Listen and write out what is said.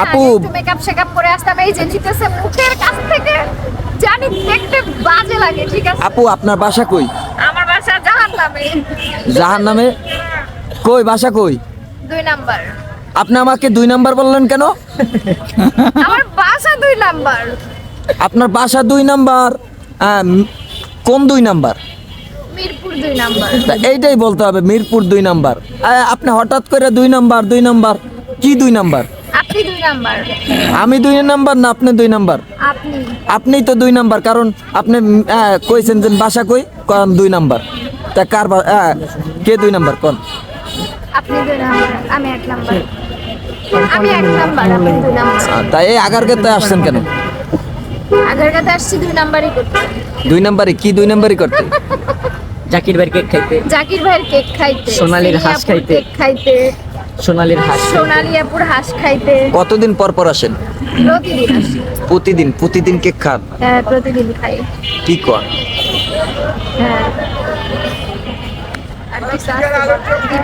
আপু একটু makeup shake-up করে আসতাম, এই যে জিতেছে মুখের কাছ থেকে জানি দেখতে বাজে লাগে, ঠিক আছে? আপু আপনার বাসা কই? আমার বাসা জাহান্নামে। জাহান্নামে? কই বাসা কই? 2 নাম্বার। আপনি আমাকে 2 নাম্বার বললেন কেন? আমার বাসা 2 নাম্বার। আপনার বাসা 2 নাম্বার? কোন 2 নাম্বার? মিরপুর 2 নাম্বার। তা এইটাই বলতে হবে, মিরপুর 2 নাম্বার। আপনি হঠাৎ করে 2 নাম্বার 2 নাম্বার, কি 2 নাম্বার? আপনি 2 নাম্বার। আমি 2 নাম্বার না আপনি 2 নাম্বার? আপনি আপনিই তো 2 নাম্বার, কারণ আপনি কইছেন যে বাসা কই, কোন 2 নাম্বার? তা কার কে 2 নাম্বার কোন? আপনি 2 নাম্বার, আমি 1 নাম্বার। আমি 1 নাম্বার, আপনি 2 নাম্বার। তাই এই আগারগাঁওতে আসছেন কেন? আগারগাঁওতে আসছি 2 নাম্বারই করতে। 2 নাম্বারে কি 2 নাম্বারই করতে? জাকির ভাইয়ের কেক খাইতে, জাকির ভাইয়ের কেক খাইতে, সোনালীর হাঁস সিনিয়াপুর খাইতে। কেক খাইতে, সোনালীর হাঁস খাইতে। সোনালিয়াপুর হাঁস খাইতে। কতদিন পর পর আসেন? প্রতিদিন আসি। প্রতিদিন? প্রতিদিন কেক খান? হ্যাঁ, প্রতিদিন খাই। কি কর? হ্যাঁ। আর কিছু আছে?